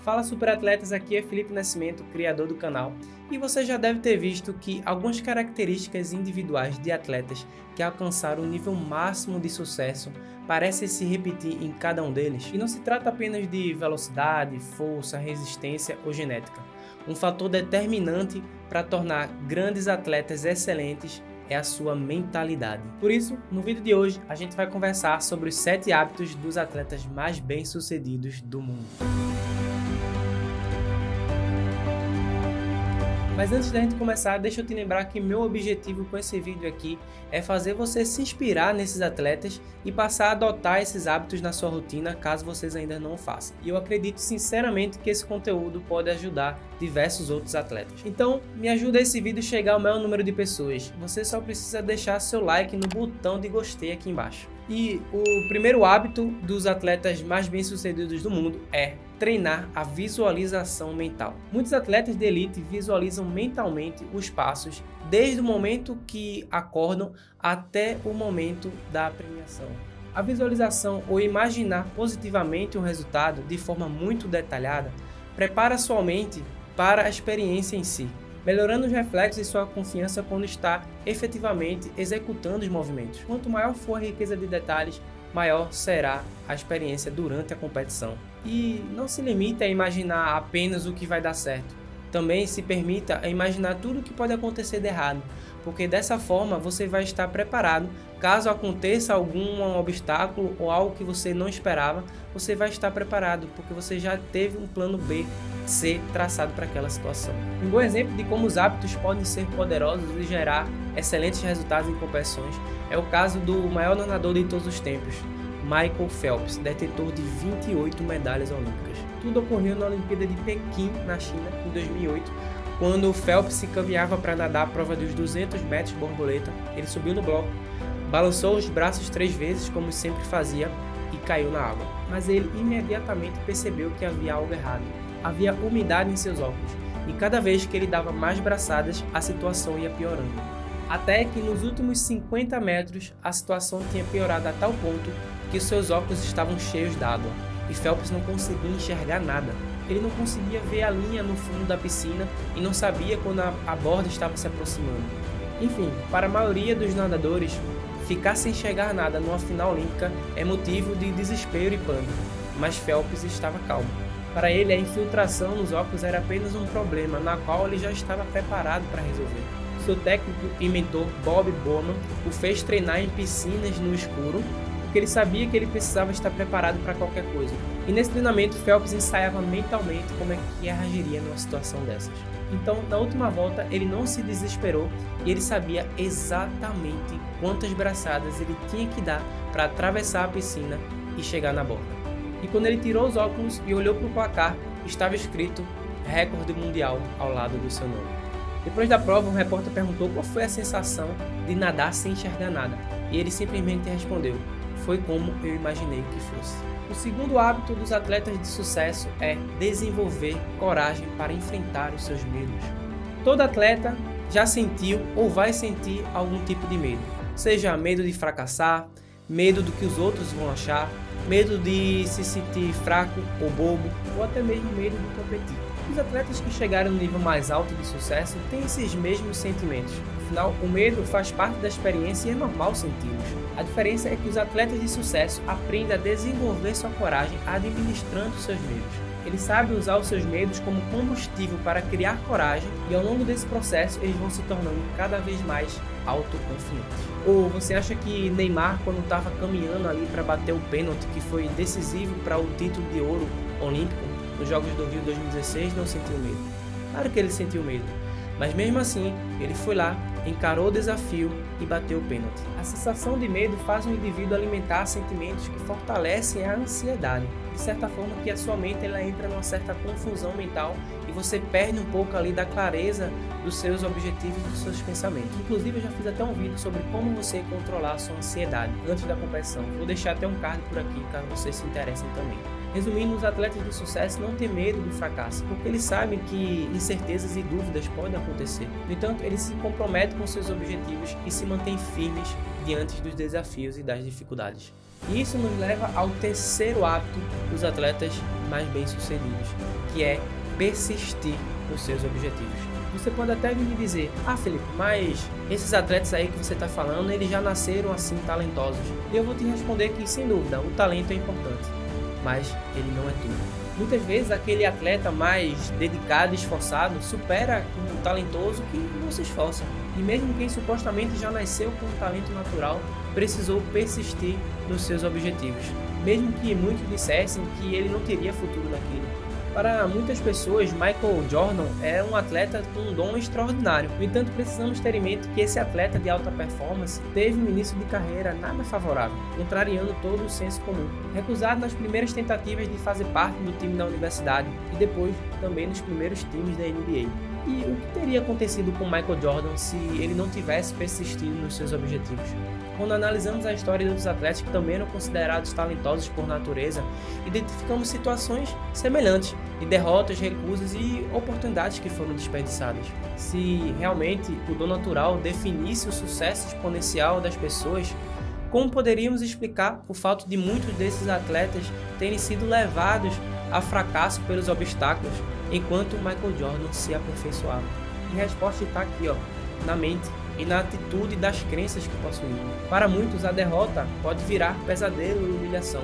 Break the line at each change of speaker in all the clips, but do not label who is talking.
Fala Superatletas, aqui é Felipe Nascimento, criador do canal, e você já deve ter visto que algumas características individuais de atletas que alcançaram o nível máximo de sucesso parecem se repetir em cada um deles. E não se trata apenas de velocidade, força, resistência ou genética. Um fator determinante para tornar grandes atletas excelentes é a sua mentalidade. Por isso, no vídeo de hoje, a gente vai conversar sobre os 7 hábitos dos atletas mais bem-sucedidos do mundo. Mas antes da gente começar, deixa eu te lembrar que meu objetivo com esse vídeo aqui é fazer você se inspirar nesses atletas e passar a adotar esses hábitos na sua rotina, caso vocês ainda não o façam. E eu acredito sinceramente que esse conteúdo pode ajudar diversos outros atletas. Então, me ajuda esse vídeo a chegar ao maior número de pessoas. Você só precisa deixar seu like no botão de gostei aqui embaixo. E o primeiro hábito dos atletas mais bem-sucedidos do mundo é treinar a visualização mental. Muitos atletas de elite visualizam mentalmente os passos desde o momento que acordam até o momento da premiação. A visualização ou imaginar positivamente um resultado de forma muito detalhada prepara sua mente para a experiência em si, melhorando os reflexos e sua confiança quando está efetivamente executando os movimentos. Quanto maior for a riqueza de detalhes, maior será a experiência durante a competição. E não se limite a imaginar apenas o que vai dar certo. Também se permita a imaginar tudo o que pode acontecer de errado, porque dessa forma você vai estar preparado. Caso aconteça algum obstáculo ou algo que você não esperava, você vai estar preparado, porque você já teve um plano B, C traçado para aquela situação. Um bom exemplo de como os hábitos podem ser poderosos e gerar excelentes resultados em competições é o caso do maior nadador de todos os tempos, Michael Phelps, detentor de 28 medalhas olímpicas. Tudo ocorreu na Olimpíada de Pequim, na China, em 2008, quando Phelps se caminhava para nadar a prova dos 200 metros borboleta. Ele subiu no bloco, balançou os braços 3 vezes, como sempre fazia, e caiu na água. Mas ele imediatamente percebeu que havia algo errado. Havia umidade em seus óculos, e cada vez que ele dava mais braçadas, a situação ia piorando. Até que nos últimos 50 metros, a situação tinha piorado a tal ponto que os seus óculos estavam cheios d'água, e Phelps não conseguia enxergar nada. Ele não conseguia ver a linha no fundo da piscina e não sabia quando a borda estava se aproximando. Enfim, para a maioria dos nadadores, ficar sem enxergar nada numa final olímpica é motivo de desespero e pânico, mas Phelps estava calmo. Para ele, a infiltração nos óculos era apenas um problema na qual ele já estava preparado para resolver. Seu técnico e mentor, Bob Bowman, o fez treinar em piscinas no escuro, porque ele sabia que ele precisava estar preparado para qualquer coisa. E nesse treinamento, Phelps ensaiava mentalmente como é que reagiria numa situação dessas. Então, na última volta, ele não se desesperou e ele sabia exatamente quantas braçadas ele tinha que dar para atravessar a piscina e chegar na borda. E quando ele tirou os óculos e olhou para o placar, estava escrito recorde mundial ao lado do seu nome. Depois da prova, um repórter perguntou qual foi a sensação de nadar sem enxergar nada. E ele simplesmente respondeu: foi como eu imaginei que fosse. O segundo hábito dos atletas de sucesso é desenvolver coragem para enfrentar os seus medos. Todo atleta já sentiu ou vai sentir algum tipo de medo. Seja medo de fracassar, medo do que os outros vão achar, medo de se sentir fraco ou bobo, ou até mesmo medo de competir. Os atletas que chegaram no nível mais alto de sucesso têm esses mesmos sentimentos. Afinal, o medo faz parte da experiência e é normal senti-los. A diferença é que os atletas de sucesso aprendem a desenvolver sua coragem administrando seus medos. Eles sabem usar os seus medos como combustível para criar coragem e ao longo desse processo eles vão se tornando cada vez mais autoconfiantes. Ou você acha que Neymar, quando estava caminhando ali para bater o pênalti que foi decisivo para o título de ouro olímpico nos Jogos do Rio 2016, não sentiu medo? Claro que ele sentiu medo, mas mesmo assim ele foi lá, encarou o desafio e bateu o pênalti. A sensação de medo faz o indivíduo alimentar sentimentos que fortalecem a ansiedade, de certa forma que a sua mente ela entra numa certa confusão mental e você perde um pouco ali da clareza dos seus objetivos e dos seus pensamentos. Inclusive eu já fiz até um vídeo sobre como você controlar a sua ansiedade antes da competição. Vou deixar até um card por aqui caso vocês se interessem também. Resumindo, os atletas de sucesso não têm medo do fracasso, porque eles sabem que incertezas e dúvidas podem acontecer. No entanto, eles se comprometem com seus objetivos e se mantêm firmes diante dos desafios e das dificuldades. E isso nos leva ao terceiro hábito dos atletas mais bem-sucedidos, que é persistir nos seus objetivos. Você pode até vir me dizer, Felipe, mas esses atletas aí que você está falando, eles já nasceram assim talentosos. E eu vou te responder que, sem dúvida, o talento é importante, mas ele não é tudo. Muitas vezes aquele atleta mais dedicado e esforçado supera o talentoso que não se esforça. E mesmo quem supostamente já nasceu com um talento natural, precisou persistir nos seus objetivos. Mesmo que muitos dissessem que ele não teria futuro naquilo. Para muitas pessoas, Michael Jordan é um atleta com um dom extraordinário. No entanto, precisamos ter em mente que esse atleta de alta performance teve um início de carreira nada favorável, contrariando todo o senso comum. Recusado nas primeiras tentativas de fazer parte do time da universidade e depois também nos primeiros times da NBA. E o que teria acontecido com Michael Jordan se ele não tivesse persistido nos seus objetivos? Quando analisamos a história de outros atletas que também eram considerados talentosos por natureza, identificamos situações semelhantes de derrotas, recusas e oportunidades que foram desperdiçadas. Se realmente o dom natural definisse o sucesso exponencial das pessoas, como poderíamos explicar o fato de muitos desses atletas terem sido levados a fracasso pelos obstáculos, enquanto Michael Jordan se aperfeiçoava? E a resposta está aqui, na mente e na atitude das crenças que possuíam. Para muitos, a derrota pode virar pesadelo e humilhação,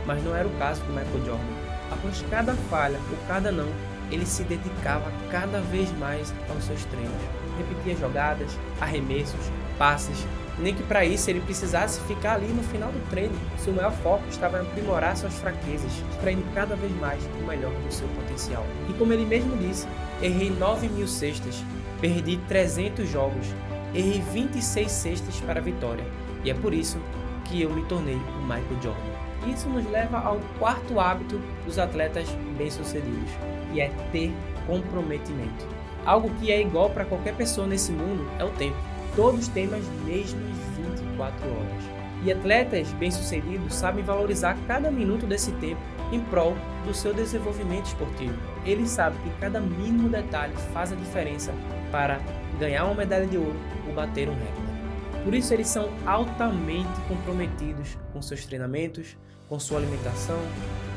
mas não era o caso de Michael Jordan. Após cada falha ou cada não, ele se dedicava cada vez mais aos seus treinos. Repetia jogadas, arremessos, passes, nem que para isso ele precisasse ficar ali no final do treino. Seu maior foco estava em aprimorar suas fraquezas, extraindo cada vez mais o melhor do seu potencial. E como ele mesmo disse, errei 9.000 cestas, perdi 300 jogos, errei 26 cestas para a vitória, e é por isso que eu me tornei o Michael Jordan. Isso nos leva ao quarto hábito dos atletas bem-sucedidos, que é ter comprometimento. Algo que é igual para qualquer pessoa nesse mundo é o tempo. Todos temos as mesmas 24 horas. E atletas bem-sucedidos sabem valorizar cada minuto desse tempo em prol do seu desenvolvimento esportivo. Eles sabem que cada mínimo detalhe faz a diferença para ganhar uma medalha de ouro ou bater um recorde. Por isso eles são altamente comprometidos com seus treinamentos, com sua alimentação,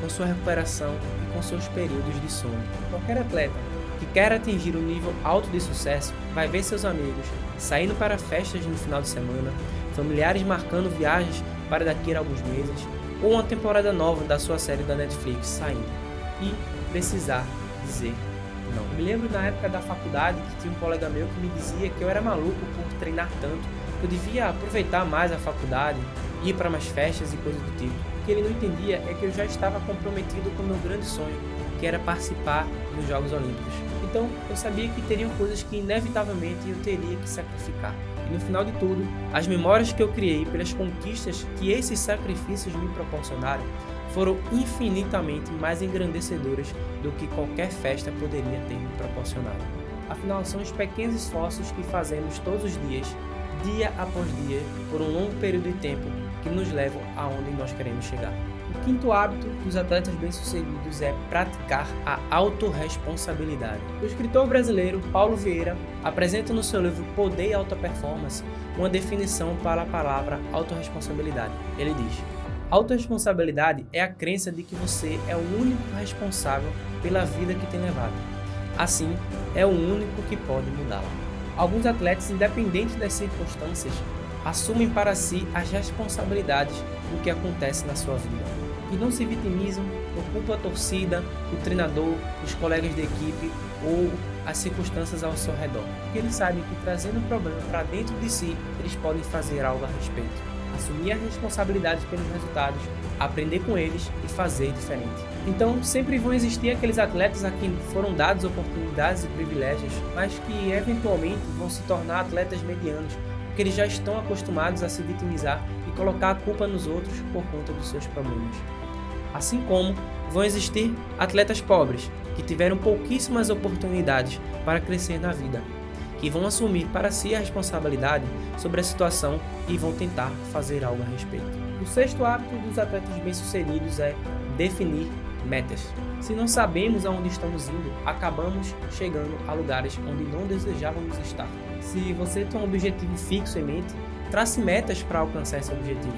com sua recuperação e com seus períodos de sono. Qualquer atleta que quer atingir um nível alto de sucesso vai ver seus amigos saindo para festas no final de semana, familiares marcando viagens para daqui a alguns meses, ou uma temporada nova da sua série da Netflix saindo, e precisar dizer não. Eu me lembro na época da faculdade que tinha um colega meu que me dizia que eu era maluco por treinar tanto, que eu devia aproveitar mais a faculdade, ir para mais festas e coisas do tipo. O que ele não entendia é que eu já estava comprometido com o meu grande sonho, que era participar dos Jogos Olímpicos. Então eu sabia que teriam coisas que inevitavelmente eu teria que sacrificar. E no final de tudo, as memórias que eu criei pelas conquistas que esses sacrifícios me proporcionaram foram infinitamente mais engrandecedoras do que qualquer festa poderia ter me proporcionado. Afinal, são os pequenos esforços que fazemos todos os dias, dia após dia, por um longo período de tempo, que nos levam aonde nós queremos chegar. O quinto hábito dos atletas bem-sucedidos é praticar a autorresponsabilidade. O escritor brasileiro Paulo Vieira apresenta no seu livro Poder e Alta Performance uma definição para a palavra autorresponsabilidade. Ele diz: autorresponsabilidade é a crença de que você é o único responsável pela vida que tem levado. Assim, é o único que pode mudá-la. Alguns atletas, independente das circunstâncias, assumem para si as responsabilidades do que acontece na sua vida. E não se vitimizam por culpa da torcida, do treinador, dos colegas de equipe ou as circunstâncias ao seu redor. Porque eles sabem que trazendo o problema para dentro de si, eles podem fazer algo a respeito. Assumir a responsabilidade pelos resultados, aprender com eles e fazer diferente. Então, sempre vão existir aqueles atletas a quem foram dadas oportunidades e privilégios, mas que eventualmente vão se tornar atletas medianos, porque eles já estão acostumados a se vitimizar e colocar a culpa nos outros por conta dos seus problemas. Assim como vão existir atletas pobres, que tiveram pouquíssimas oportunidades para crescer na vida, que vão assumir para si a responsabilidade sobre a situação e vão tentar fazer algo a respeito. O sexto hábito dos atletas bem-sucedidos é definir metas. Se não sabemos aonde estamos indo, acabamos chegando a lugares onde não desejávamos estar. Se você tem um objetivo fixo em mente, trace metas para alcançar esse objetivo.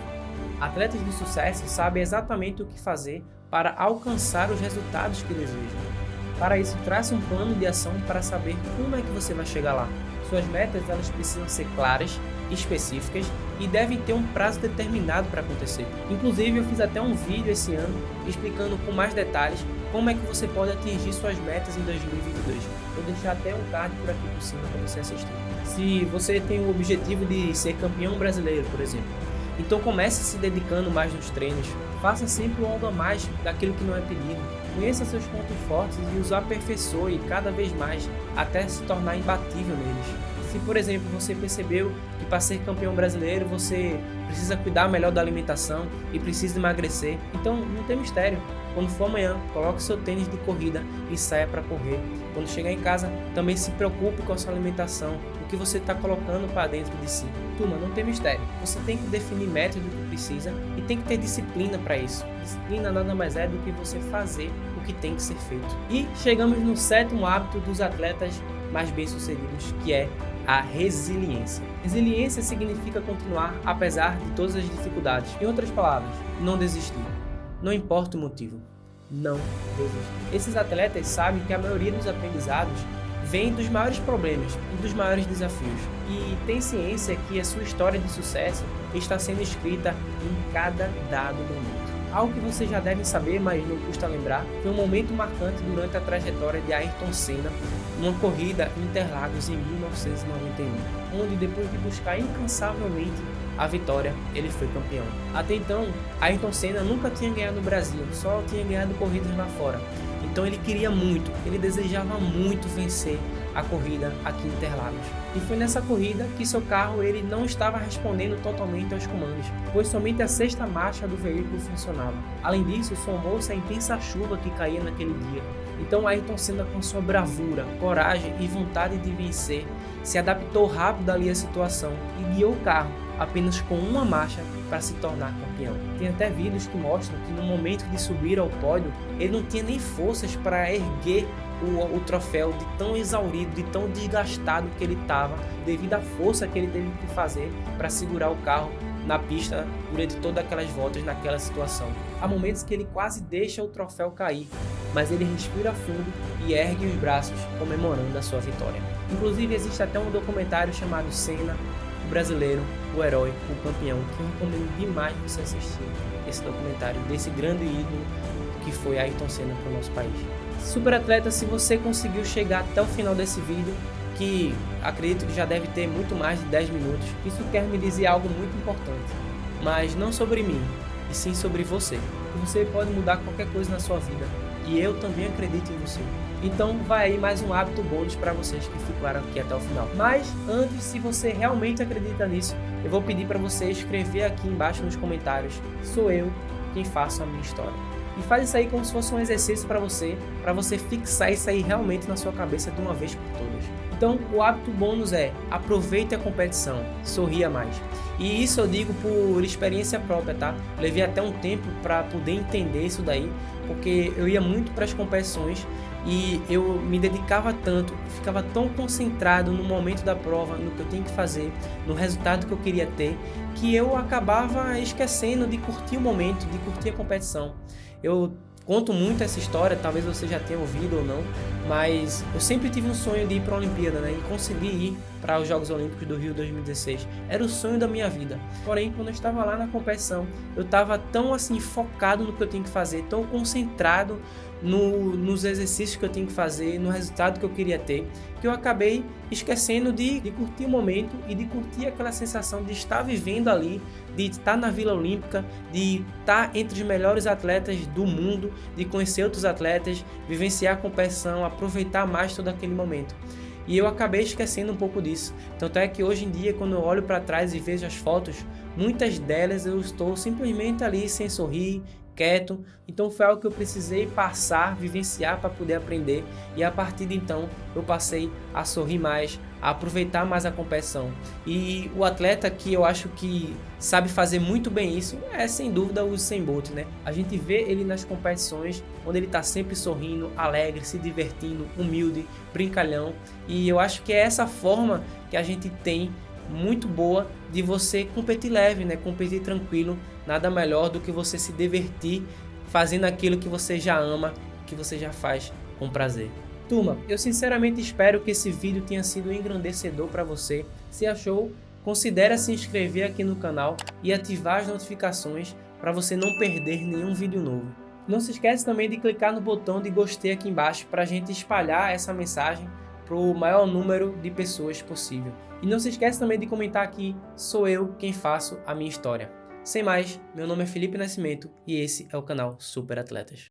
Atletas de sucesso sabem exatamente o que fazer para alcançar os resultados que desejam. Para isso, trace um plano de ação para saber como é que você vai chegar lá. Suas metas elas precisam ser claras, específicas e devem ter um prazo determinado para acontecer. Inclusive, eu fiz até um vídeo esse ano explicando com mais detalhes como é que você pode atingir suas metas em 2022. Vou deixar até um card por aqui por cima para você assistir. Se você tem o objetivo de ser campeão brasileiro, por exemplo, então comece se dedicando mais nos treinos. Faça sempre algo a mais daquilo que não é pedido. Conheça seus pontos fortes e os aperfeiçoe cada vez mais até se tornar imbatível neles. Se, por exemplo, você percebeu que para ser campeão brasileiro você precisa cuidar melhor da alimentação e precisa emagrecer, então não tem mistério. Quando for amanhã, coloque seu tênis de corrida e saia para correr. Quando chegar em casa, também se preocupe com a sua alimentação, o que você está colocando para dentro de si. Turma, não tem mistério. Você tem que definir método que precisa e tem que ter disciplina para isso. Disciplina nada mais é do que você fazer o que tem que ser feito. E chegamos no 7º hábito dos atletas mais bem-sucedidos, que é a resiliência. Resiliência significa continuar apesar de todas as dificuldades. Em outras palavras, não desistir. Não importa o motivo, não desistir. Esses atletas sabem que a maioria dos aprendizados vem dos maiores problemas e dos maiores desafios. E tem ciência que a sua história de sucesso está sendo escrita em cada dado momento. Algo que vocês já devem saber, mas não custa lembrar, foi um momento marcante durante a trajetória de Ayrton Senna numa corrida em Interlagos em 1991, onde depois de buscar incansavelmente a vitória, ele foi campeão. Até então, Ayrton Senna nunca tinha ganhado no Brasil, só tinha ganhado corridas lá fora. Então ele queria muito, ele desejava muito vencer a corrida aqui em Interlagos. E foi nessa corrida que seu carro ele não estava respondendo totalmente aos comandos, pois somente a 6ª marcha do veículo funcionava. Além disso, somou-se a intensa chuva que caía naquele dia. Então Ayrton Senna, com sua bravura, coragem e vontade de vencer, se adaptou rápido ali à situação e guiou o carro apenas com uma marcha para se tornar campeão. Tem até vídeos que mostram que no momento de subir ao pódio, ele não tinha nem forças para erguer o troféu, de tão exaurido, de tão desgastado que ele estava, devido à força que ele teve que fazer para segurar o carro na pista durante todas aquelas voltas naquela situação. Há momentos que ele quase deixa o troféu cair, mas ele respira fundo e ergue os braços, comemorando a sua vitória. Inclusive existe até um documentário chamado Senna, o brasileiro, o herói, o campeão, que eu recomendo demais você assistir esse documentário desse grande ídolo que foi Ayrton Senna para o nosso país. Super atleta, se você conseguiu chegar até o final desse vídeo, que acredito que já deve ter muito mais de 10 minutos, isso quer me dizer algo muito importante, mas não sobre mim, e sim sobre você. Você pode mudar qualquer coisa na sua vida, e eu também acredito em você. Então vai aí mais um hábito bônus para vocês que ficaram aqui até o final. Mas antes, se você realmente acredita nisso, eu vou pedir para você escrever aqui embaixo nos comentários: sou eu quem faço a minha história. E faz isso aí como se fosse um exercício para você fixar isso aí realmente na sua cabeça de uma vez por todas. Então o hábito bônus é: aproveite a competição, sorria mais. E isso eu digo por experiência própria, tá? Levei até um tempo para poder entender isso daí, porque eu ia muito para as competições e eu me dedicava tanto, ficava tão concentrado no momento da prova, no que eu tinha que fazer, no resultado que eu queria ter, que eu acabava esquecendo de curtir o momento, de curtir a competição. Eu conto muito essa história, talvez você já tenha ouvido ou não, mas eu sempre tive um sonho de ir para a Olimpíada, né? E consegui ir para os Jogos Olímpicos do Rio 2016. Era o sonho da minha vida. Porém, quando eu estava lá na competição, eu estava tão assim focado no que eu tinha que fazer, tão concentrado nos exercícios que eu tinha que fazer, no resultado que eu queria ter, que eu acabei esquecendo de curtir o momento e de curtir aquela sensação de estar vivendo ali, de estar na Vila Olímpica, de estar entre os melhores atletas do mundo, de conhecer outros atletas, vivenciar a competição, aproveitar mais todo aquele momento. E eu acabei esquecendo um pouco disso. Tanto é que hoje em dia, quando eu olho para trás e vejo as fotos, muitas delas eu estou simplesmente ali sem sorrir, quieto. Então foi algo que eu precisei passar, vivenciar para poder aprender, e a partir de então eu passei a sorrir mais, a aproveitar mais a competição. E o atleta que eu acho que sabe fazer muito bem isso é sem dúvida o Usain Bolt, né? A gente vê ele nas competições onde ele está sempre sorrindo, alegre, se divertindo, humilde, brincalhão, e eu acho que é essa forma que a gente tem muito boa de você competir leve, né? Competir tranquilo nada melhor do que você se divertir fazendo aquilo que você já ama, que você já faz com prazer. Turma, eu sinceramente espero que esse vídeo tenha sido engrandecedor para você. Se achou, considere se inscrever aqui no canal e ativar as notificações para você não perder nenhum vídeo novo. Não se esquece também de clicar no botão de gostei aqui embaixo para a gente espalhar essa mensagem para o maior número de pessoas possível. E não se esquece também de comentar aqui, sou eu quem faço a minha história. Sem mais, meu nome é Felipe Nascimento e esse é o canal Super Atletas.